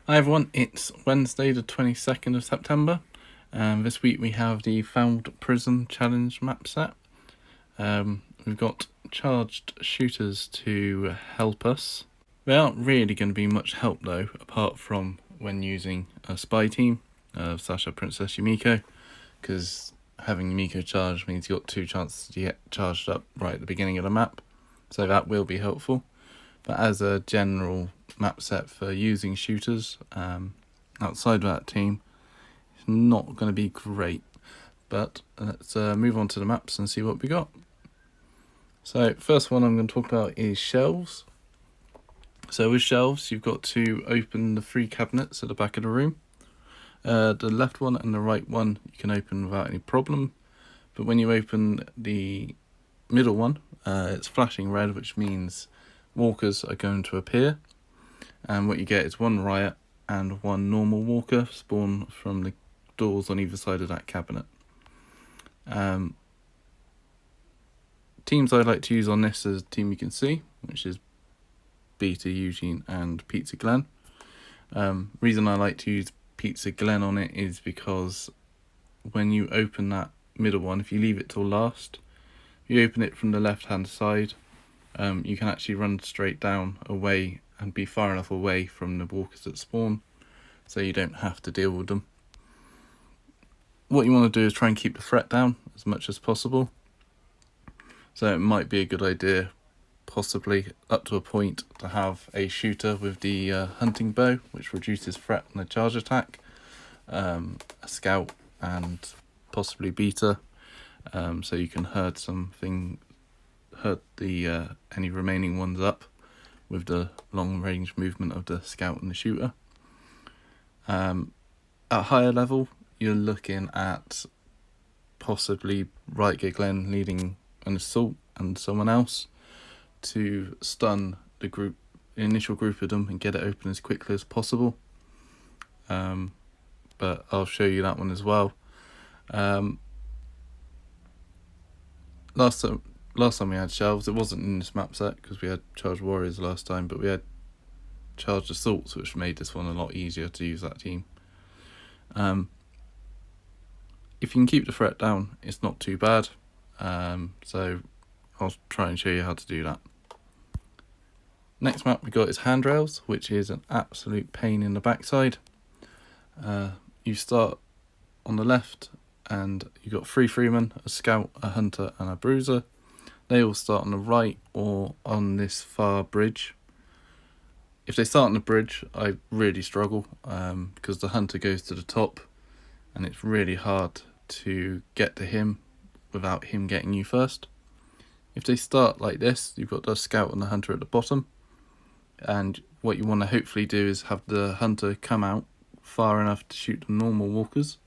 Hi everyone, it's Wednesday the 22nd of September, and this week we have the Found Prison Challenge map set. We've got charged shooters to help us. They aren't really going to be much help though, apart from when using a spy team of Sasha, Princess Yumiko, because having Yumiko charged means you've got 2 chances to get charged up right at the beginning of the map, so that will be helpful. But as a general map set for using shooters outside of that team, it's not going to be great. But let's move on to the maps and see what we got. So first one I'm going to talk about is shelves. So with shelves, you've got to open the 3 cabinets at the back of the room. The left one and the right one you can open without any problem, but when you open the middle one, it's flashing red, which means walkers are going to appear, and what you get is 1 riot and 1 normal walker spawn from the doors on either side of that cabinet. Teams I like to use on this is the team you can see, which is Beta, Eugene and Pizza Glen. Reason I like to use Pizza Glen on it is because when you open that middle one, if you leave it till last, you open it from the left hand side, you can actually run straight down away and be far enough away from the walkers that spawn, so you don't have to deal with them. What you want to do is try and keep the threat down as much as possible. So it might be a good idea, possibly up to a point, to have a shooter with the hunting bow, which reduces threat on a charge attack, a scout and possibly beta, so you can herd the any remaining ones up with the long range movement of the scout and the shooter. At higher level, you're looking at possibly Right Glen leading an assault and someone else to stun the initial group of them and get it open as quickly as possible. But I'll show you that one as well. Last time we had shelves, it wasn't in this map set because we had charged warriors last time, but we had charged assaults, which made this one a lot easier to use that team. If you can keep the threat down, it's not too bad. So I'll try and show you how to do that. Next map we got is Handrails, which is an absolute pain in the backside. You start on the left and you've got 3 freemen, a scout, a hunter and a bruiser. They all start on the right or on this far bridge. If they start on the bridge, I really struggle because the hunter goes to the top and it's really hard to get to him without him getting you first. If they start like this, you've got the scout and the hunter at the bottom, and what you want to hopefully do is have the hunter come out far enough to shoot the normal walkers,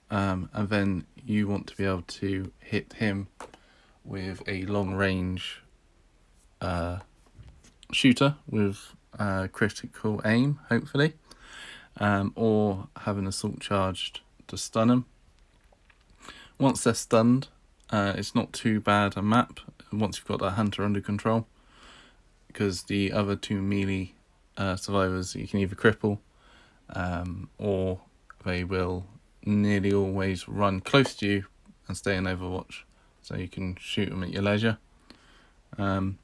and then you want to be able to hit him with a long range shooter with critical aim, hopefully, or have an assault charged to stun him. Once they're stunned, it's not too bad a map once you've got that hunter under control, because the other 2 melee survivors you can either cripple or they will nearly always run close to you and stay in overwatch, so you can shoot them at your leisure. At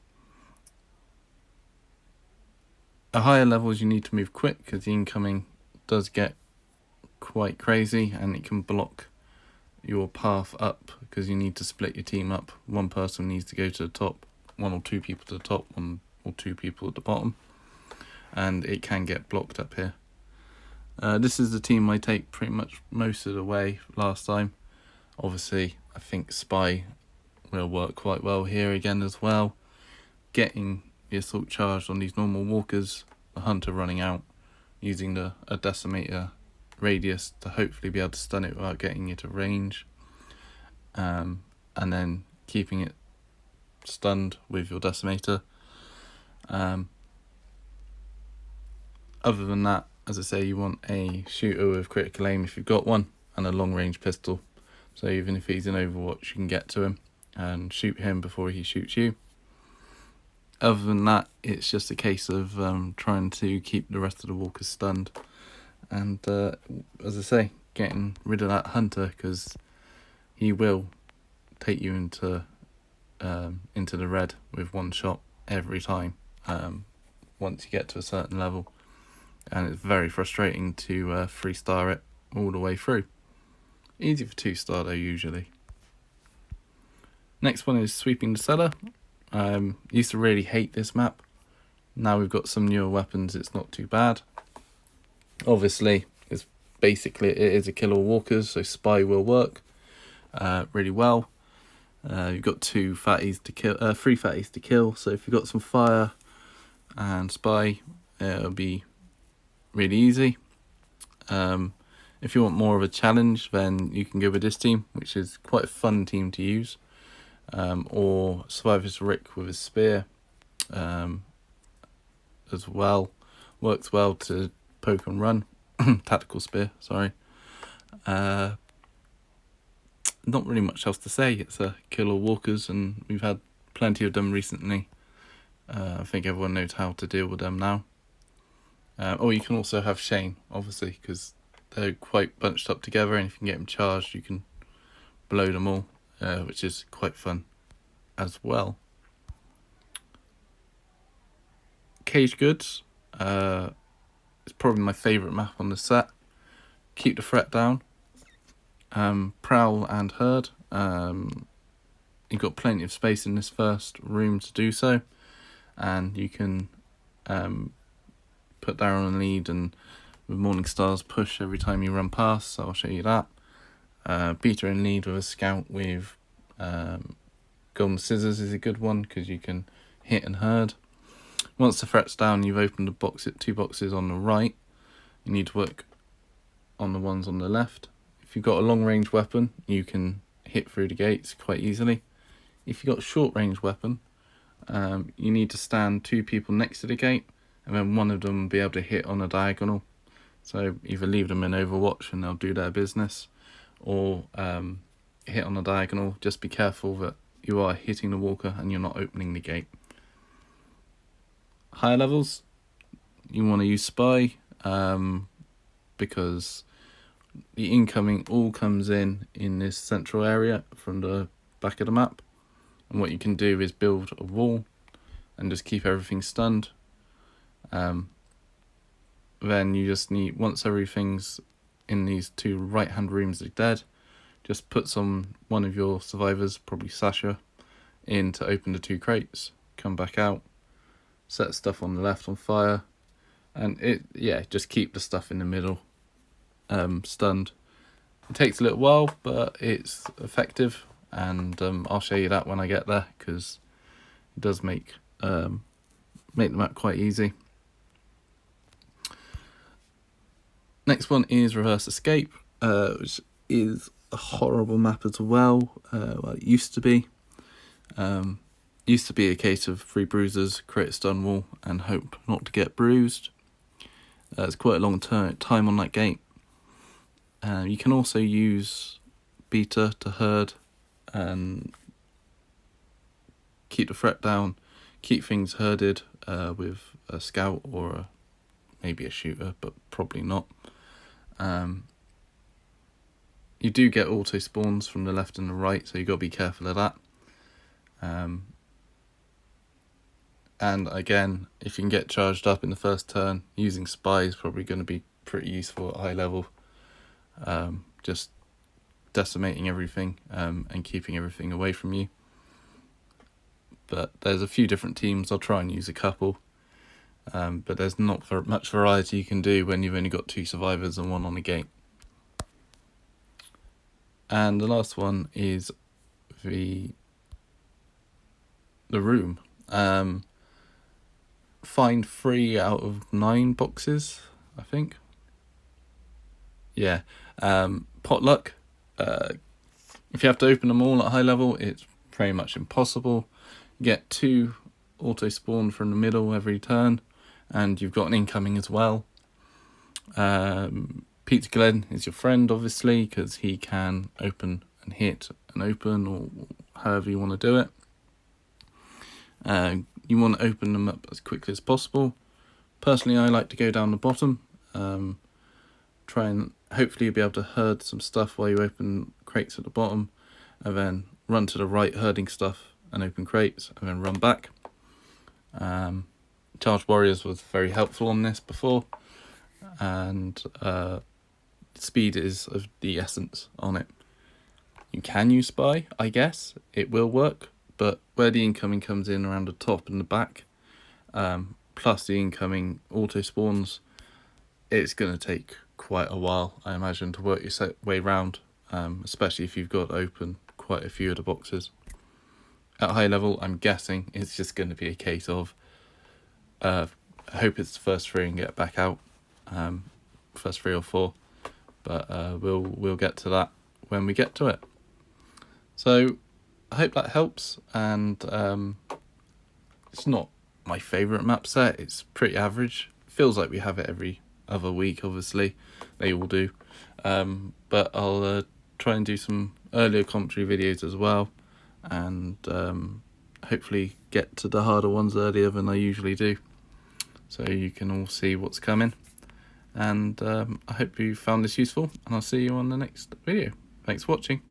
higher levels you need to move quick because the incoming does get quite crazy and it can block your path up because you need to split your team up. 1 person needs to go to the top, 1 or 2 people to the top, 1 or 2 people at the bottom, and it can get blocked up here. This is the team I take pretty much most of the way last time. Obviously I think spy will work quite well here again as well, getting the assault charged on these normal walkers, the hunter running out, using a decimator radius to hopefully be able to stun it without getting it to range, and then keeping it stunned with your decimator. Other than that, as I say, you want a shooter with critical aim if you've got one, and a long range pistol, so even if he's in Overwatch you can get to him and shoot him before he shoots you. Other than that, it's just a case of trying to keep the rest of the walkers stunned. And as I say, getting rid of that hunter, because he will take you into the red with one shot every time once you get to a certain level. And it's very frustrating to 3-star it all the way through. Easy for 2-star though, usually. Next one is Sweeping the Cellar. Used to really hate this map. Now we've got some newer weapons, it's not too bad. Obviously, it is a kill all walkers, so spy will work really well. You've got 3 fatties to kill. So if you've got some fire and spy, it'll be really easy. If you want more of a challenge, then you can go with this team, which is quite a fun team to use. Or Survivor's Rick with his spear as well. Works well to poke and run. Tactical spear, sorry. Not really much else to say. It's a kill all walkers, and we've had plenty of them recently. I think everyone knows how to deal with them now. Or you can also have Shane, obviously, because they're quite bunched up together, and if you can get them charged, you can blow them all, which is quite fun as well. Caged Goods is probably my favourite map on the set. Keep the threat down. Prowl and Herd. You've got plenty of space in this first room to do so, and you can put Darren on lead and with Morning Stars push every time you run past, so I'll show you that. Peter in lead with a scout with Golden Scissors is a good one because you can hit and herd. Once the threat's down, you've opened the 2 boxes on the right. You need to work on the ones on the left. If you've got a long range weapon, you can hit through the gates quite easily. If you've got a short range weapon, you need to stand 2 people next to the gate, and then one of them will be able to hit on a diagonal. So either leave them in Overwatch and they'll do their business, or hit on a diagonal. Just be careful that you are hitting the walker and you're not opening the gate. Higher levels, you want to use Spy, because the incoming all comes in this central area from the back of the map, and what you can do is build a wall and just keep everything stunned. Then you just need, once everything's in these 2 right hand rooms are dead, just put one of your survivors, probably Sasha, in to open the 2 crates, come back out, set stuff on the left on fire, and just keep the stuff in the middle stunned. It takes a little while, but it's effective, and I'll show you that when I get there, because it does make the map quite easy. Next one is Reverse Escape, which is a horrible map as well. It used to be. Used to be a case of 3 bruisers, create a stun wall, and hope not to get bruised. It's quite a long time on that gate. You can also use Beta to herd and keep the threat down, keep things herded with a scout or maybe a shooter, but probably not. You do get auto spawns from the left and the right, so you've got to be careful of that. And again, if you can get charged up in the first turn, using Spy is probably going to be pretty useful at high level. Just decimating everything and keeping everything away from you. But there's a few different teams. I'll try and use a couple. But there's not much variety you can do when you've only got 2 survivors and 1 on the gate. And the last one is the room. Find 3 out of 9 boxes, I think. Yeah. Potluck. If you have to open them all at high level, it's pretty much impossible. You get 2 auto spawn from the middle every turn, and you've got an incoming as well. Peter Glenn is your friend, obviously, because he can open and hit and open, or however you want to do it. you want to open them up as quickly as possible. Personally, I like to go down the bottom, try and hopefully you'll be able to herd some stuff while you open crates at the bottom, and then run to the right herding stuff and open crates, and then run back. Charged Warriors was very helpful on this before, and speed is of the essence on it. You can use Spy, I guess, it will work, but where the incoming comes in around the top and the back, plus the incoming auto spawns, it's going to take quite a while, I imagine, to work your way round, especially if you've got open quite a few of the boxes. At high level, I'm guessing it's just going to be a case of I hope it's the first 3 and get back out, first 3 or 4, but we'll get to that when we get to it. So I hope that helps, and it's not my favourite map set, it's pretty average. Feels like we have it every other week, obviously, they all do, but I'll try and do some earlier commentary videos as well, and hopefully get to the harder ones earlier than I usually do, so you can all see what's coming. And I hope you found this useful, and I'll see you on the next video. Thanks for watching.